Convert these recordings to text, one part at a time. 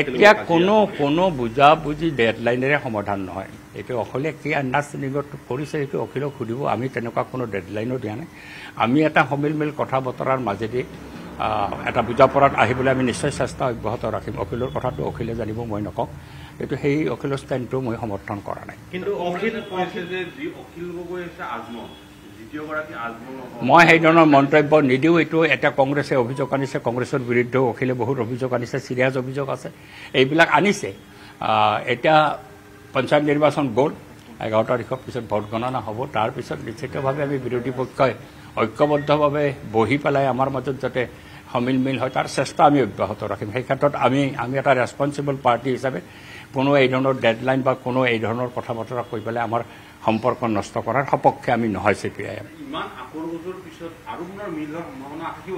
এতিয়া কোনো বুজাবুজি ডেডলাইনেৰে সমাধান নহয় এইটো অকলে কি আণ্ডাৰষ্টেণ্ডিঙত কৰিছে এইটো অখিলক সুধিব আমি তেনেকুৱা কোনো ডেডলাইনো দিয়া নাই আমি এটা সমিলমিল কথা বতৰাৰ মাজেদি এটা বুজাপৰাত আহিবলৈ আমি নিশ্চয় চেষ্টা অব্যাহত ৰাখিম অখিলৰ কথাটো অখিলে জানিব মই নকওঁ কিন্তু সেই অখিলৰ ষ্টেণ্ডটো মই সমৰ্থন কৰা নাই কিন্তু অখিল কৈছে যে যি অখিল গগৈ আছে আজমল দ্বিতীয়গৰাকী আজমল মই সেই ধৰণৰ মন্তব্য নিদিওঁ এইটো এটা কংগ্ৰেছে অভিযোগ আনিছে কংগ্ৰেছৰ বিৰুদ্ধেও অখিলে বহুত অভিযোগ আনিছে চিৰিয়াছ অভিযোগ আছে এইবিলাক আনিছে এতিয়া পঞ্চায়ত নিৰ্বাচন গ'ল 11 তাৰিখৰ পিছত ভোট গণনা হ'ব তাৰপিছত নিশ্চিতভাৱে আমি বিৰোধী পক্ষই ঐক্যবদ্ধভাৱে বহি পেলাই আমাৰ মাজত যাতে সমিলমিল হয় তাৰ চেষ্টা আমি অব্যাহত ৰাখিম সেই ক্ষেত্ৰত আমি এটা ৰেছপন্সিবল পাৰ্টি হিচাপে কোনো এই ধৰণৰ ডেডলাইন বা কোনো এই ধৰণৰ কথা বতৰা কৈ পেলাই আমাৰ সম্পৰ্ক নষ্ট কৰাৰ সপক্ষে আমি নহয় CPIM ইমান আকৰ্ষণৰ পিছত আৰু পুনৰ মিল হোৱাৰ সম্ভাৱনা থাকিব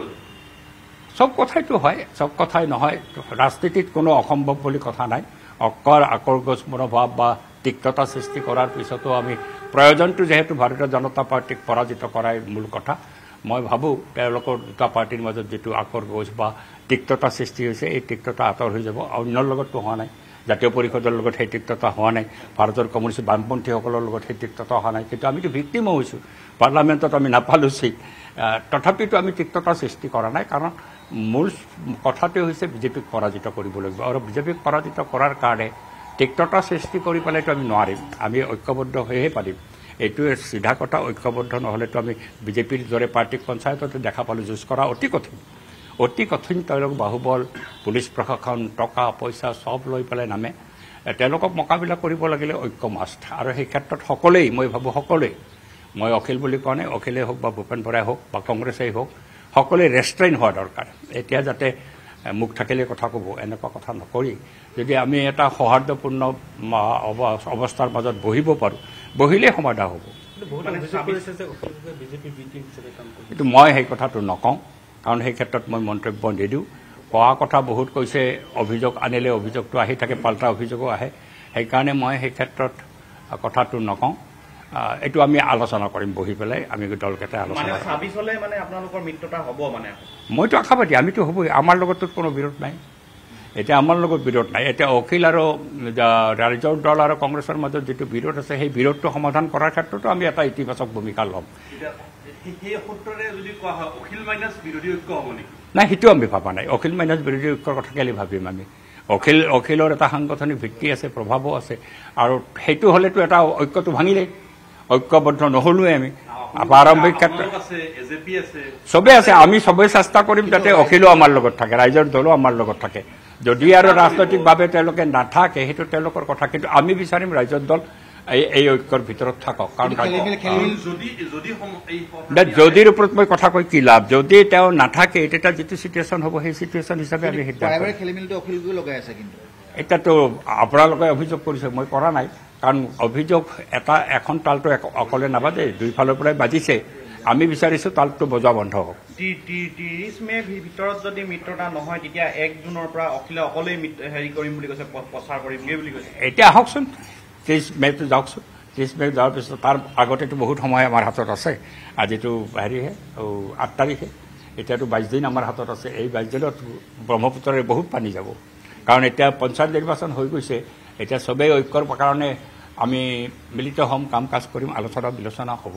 সব কথাইতো হয় সব কথাই নহয় ৰাজনীতিত কোনো অসম্ভৱ বুলি কথা নাই আকৰ্ষণ মনোভাৱ বা তিক্ততা সৃষ্টি কৰাৰ পিছতো আমি প্ৰয়োজনটো যেহেতু ভাৰতীয় জনতা পাৰ্টিক পৰাজিত কৰাই মূল কথা মই ভাবোঁ তেওঁলোকৰ দুটা পাৰ্টিৰ মাজত যেটো আকৰ্ষণ বা তিক্ততা সৃষ্টি হৈছে এই তিক্ততা আঁতৰ হৈ যাব অন্যৰ লগততো হোৱা নাই জাতীয় পৰিষদৰ লগত সেই তিক্ততা হোৱা নাই ভাৰতৰ কমিউনিষ্ট বামপন্থীসকলৰ লগত সেই তিক্ততা হোৱা নাই কিন্তু আমিতো ভিক্টিমো হৈছোঁ পাৰ্লামেণ্টত আমি নাপালোঁ চিট তথাপিতো আমি তিক্ততা সৃষ্টি কৰা নাই কাৰণ মূল কথাটো হৈছে বিজেপিক পৰাজিত কৰিব লাগিব আৰু বিজেপিক পৰাজিত কৰাৰ কাৰণে তিক্ততা সৃষ্টি কৰি পেলাইতো আমি নোৱাৰিম আমি ঐক্যবদ্ধ হৈহে পাৰিম এইটোৱে চিধা কথা ঐক্যবদ্ধ নহ'লেতো আমি বিজেপিৰ দৰে পাৰ্টিক পঞ্চায়ততে দেখা পালোঁ যুঁজ কৰা অতি কঠিন তেওঁলোক বাহুবল পুলিচ প্ৰশাসন টকা পইচা সব লৈ পেলাই নামে তেওঁলোকক মোকাবিলা কৰিব লাগিলে ঐক্য মাষ্ট আৰু সেই ক্ষেত্ৰত সকলোৱেই মই ভাবোঁ সকলোৱেই মই অখিল বুলি কোৱা নাই অখিলেই হওক বা ভূপেন বৰাই হওক বা কংগ্ৰেছেই হওক সকলোৱে ৰেষ্ট্ৰেইন হোৱা দৰকাৰ এতিয়া যাতে মুখ থাকিলে কথা ক'ব এনেকুৱা কথা নকৰি যদি আমি এটা সৌহাৰ্দ্যপূৰ্ণ অৱস্থাৰ মাজত বহিব পাৰোঁ বহিলে সমাধান হ'ব কিন্তু মই সেই কথাটো নকওঁ কাৰণ সেই ক্ষেত্ৰত মই মন্তব্য নিদিওঁ কোৱা কথা বহুত কৈছে অভিযোগ আনিলে অভিযোগটো আহি থাকে পাল্টা অভিযোগো আহে সেইকাৰণে মই সেই ক্ষেত্ৰত কথাটো নকওঁ এইটো আমি আলোচনা কৰিম বহি পেলাই আমি দলকেইটাই আলোচনা মইতো আশাবাদী আমিতো হ'বই আমাৰ লগতো কোনো বিৰোধ নাই এতিয়া আমাৰ লগত বিৰোধ নাই এতিয়া অখিল আৰু ৰাইজৰ দল আৰু কংগ্ৰেছৰ মাজত যিটো বিৰোধ আছে সেই বিৰোধটো সমাধান কৰাৰ ক্ষেত্ৰতো আমি এটা ইতিবাচক ভূমিকা ল'ম নাই সেইটো আমি ভবা নাই অখিল মাইনাছ বিৰোধী ঐক্যৰ কথা কেলে ভাবিম আমি অখিলৰ এটা সাংগঠনিক ভিত্তি আছে প্ৰভাৱো আছে আৰু সেইটো হ'লেতো এটা ঐক্যটো ভাঙিলেই ঐক্যবদ্ধ নহ'লোৱে আমি প্ৰাৰম্ভিক ক্ষেত্ৰত চবেই আছে আমি চবেই চেষ্টা কৰিম যাতে অখিলো আমাৰ লগত থাকে ৰাইজৰ দলো আমাৰ লগত থাকে যদি আৰু ৰাজনৈতিকভাৱে তেওঁলোকে নাথাকে সেইটো তেওঁলোকৰ কথা কিন্তু আমি বিচাৰিম ৰাইজৰ দল এই ঐক্যৰ ভিতৰত থাকক কাৰণ যদিৰ ওপৰত মই কথা কৈ কি লাভ যদি তেওঁ নাথাকে তেতিয়া যিটো চিটুৱেশ্যন হ'ব সেই চিটুৱেশ্যন হিচাপে আমি এতিয়াতো আপোনালোকে অভিযোগ কৰিছে মই কৰা নাই কাৰণ অভিযোগ এখন তালটো অকলে নাবাজে দুইফালৰ পৰাই বাজিছে আমি বিচাৰিছো তালটো বজোৱা বন্ধ হওক 30 মে ভিতৰত যদি মিত্ৰতা নহয় তেতিয়া 1 জুনৰ পৰা অখিলে অকলেই হেৰি কৰিম বুলি কৈছে প্ৰচাৰ কৰিম বুলি কৈছে এতিয়া আহকচোন 30 মেটো যাওকচোন 30 মে যোৱাৰ পিছত তাৰ আগতেতো বহুত সময় আমাৰ হাতত আছে আজিতো হেৰিহে 8 তাৰিখে এতিয়াতো 22 দিন আমাৰ হাতত আছে এই 22 দিনত ব্ৰহ্মপুত্ৰৰে বহুত পানী যাব কাৰণ এতিয়া পঞ্চায়ত নিৰ্বাচন হৈ গৈছে এতিয়া সবেই ঐক্যৰ কাৰণে আমি মিলিত হ'ম কাম কাজ কৰিম আলোচনা বিলোচনা হ'ব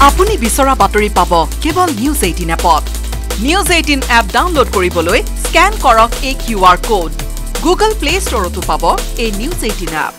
আপুনি বিচৰা বাতৰি পাব কেৱল নিউজ 18 এপত নিউজ 18 এপ ডাউনলোড কৰিবলৈ স্ক্যান কৰক এই QR কোড গুগল প্লে ষ্টৰতো পাব এই নিউজ 18 এপ